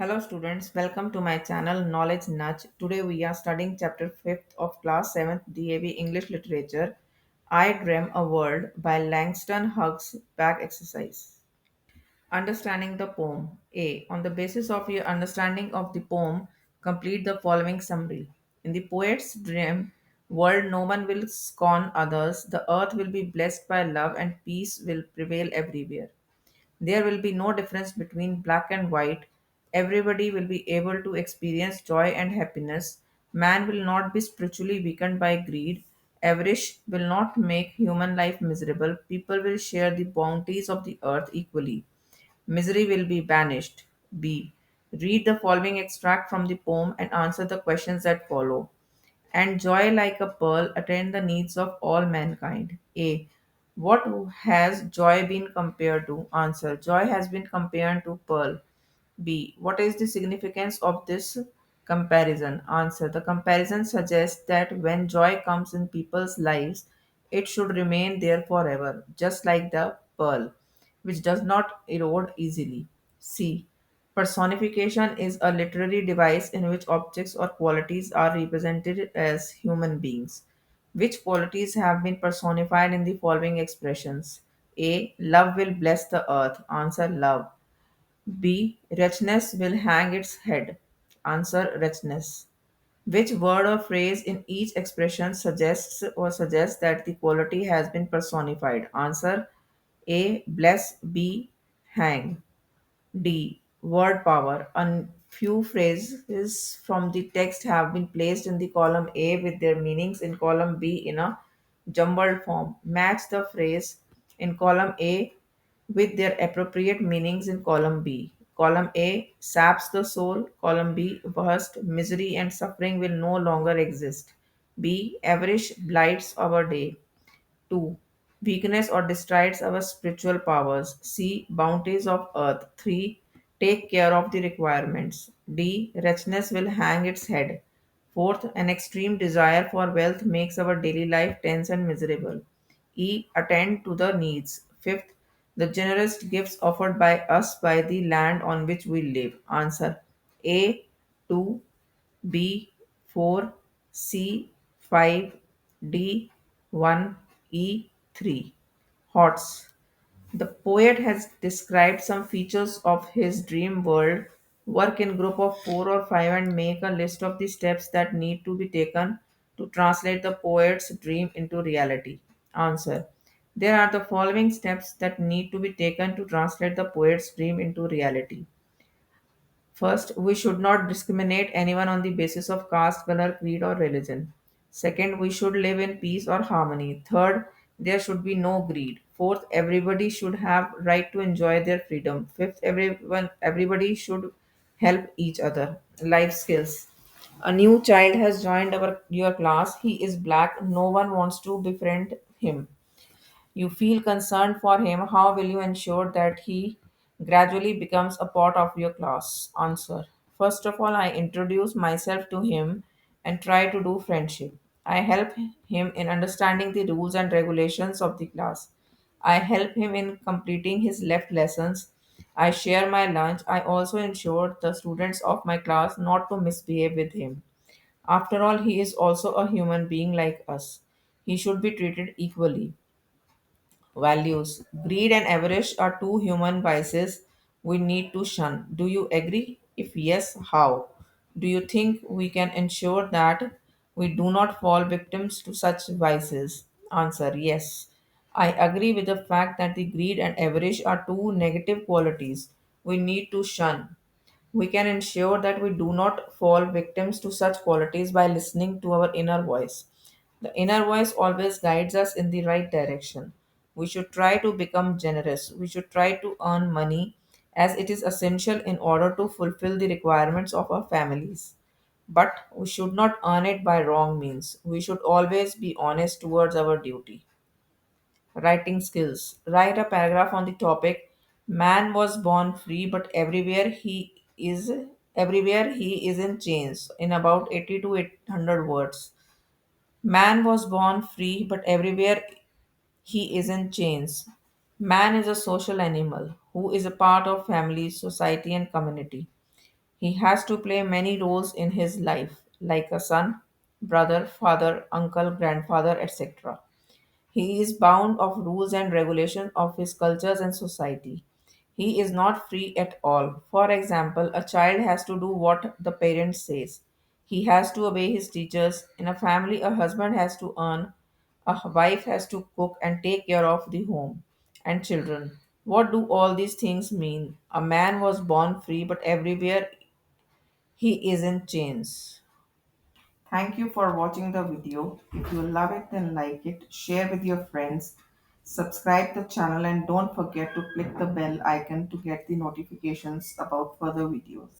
Hello students, welcome to my channel Knowledge Nudge. Today we are studying chapter 5th of class 7th DAV English Literature. I Dream a World by Langston Hughes back exercise. Understanding the poem. A. On the basis of your understanding of the poem, complete the following summary. In the poet's dream world, no one will scorn others. The earth will be blessed by love and peace will prevail everywhere. There will be no difference between black and white. Everybody will be able to experience joy and happiness. Man will not be spiritually weakened by greed. Avarice will not make human life miserable. People will share the bounties of the earth equally. Misery will be banished. B. Read the following extract from the poem and answer the questions that follow. And joy like a pearl attend the needs of all mankind. A. What has joy been compared to? Answer. Joy has been compared to pearl. B. What is the significance of this comparison? Answer. The comparison suggests that when joy comes in people's lives, it should remain there forever, just like the pearl, which does not erode easily. C. Personification is a literary device in which objects or qualities are represented as human beings. Which qualities have been personified in the following expressions? A. Love will bless the earth. Answer. Love. B. Wretchedness will hang its head. Answer. Wretchedness. Which word or phrase in each expression suggests that the quality has been personified? Answer. A. Bless. B. Hang. D. Word power. A few phrases from the text have been placed in the column A with their meanings in column B in a jumbled form. Match the phrase in column A with their appropriate meanings in column B. Column A saps the soul. Column B worst misery and suffering will no longer exist. B. Avarice blights our day. 2. Weakness or destroys our spiritual powers. C. Bounties of earth. 3. Take care of the requirements. D. Wretchedness will hang its head. Fourth, an extreme desire for wealth makes our daily life tense and miserable. E. Attend to the needs. Fifth, the generous gifts offered by us by the land on which we live. Answer. A. 2. B 4, C 5, D 1, E 3. Hots. The poet has described some features of his dream world. Work in group of 4 or 5 and make a list of the steps that need to be taken to translate the poet's dream into reality. Answer. There are the following steps that need to be taken to translate the poet's dream into reality. First, we should not discriminate anyone on the basis of caste, color, creed, or religion. Second, we should live in peace or harmony. Third, there should be no greed. Fourth, everybody should have right to enjoy their freedom. Fifth, everybody should help each other. Life skills. A new child has joined your class. He is black. No one wants to befriend him. You feel concerned for him. How will you ensure that he gradually becomes a part of your class? Answer. First of all, I introduce myself to him and try to do friendship. I help him in understanding the rules and regulations of the class. I help him in completing his left lessons. I share my lunch. I also ensure the students of my class not to misbehave with him. After all, he is also a human being like us. He should be treated equally. Values. Greed and avarice are two human vices we need to shun. Do you agree? If yes, how? Do you think we can ensure that we do not fall victims to such vices? Answer. Yes. I agree with the fact that the greed and avarice are two negative qualities we need to shun. We can ensure that we do not fall victims to such qualities by listening to our inner voice. The inner voice always guides us in the right direction. We should try to become generous. We should try to earn money as it is essential in order to fulfill the requirements of our families. But we should not earn it by wrong means. We should always be honest towards our duty. Writing skills. Write a paragraph on the topic Man was born free but everywhere he is in chains in about 80 to 800 words. Man was born free but everywhere he is in chains. Man is a social animal who is a part of family, society and community. He has to play many roles in his life, like a son, brother, father, uncle, grandfather, etc. He is bound of rules and regulations of his cultures and society. He is not free at all. For example, a child has to do what the parent says. He has to obey his teachers. In a family, a husband has to earn, a wife has to cook and take care of the home and children. What do all these things mean? A man was born free, but everywhere he is in chains. Thank you for watching the video. If you love it, then like it, share with your friends, subscribe the channel, and don't forget to click the bell icon to get the notifications about further videos.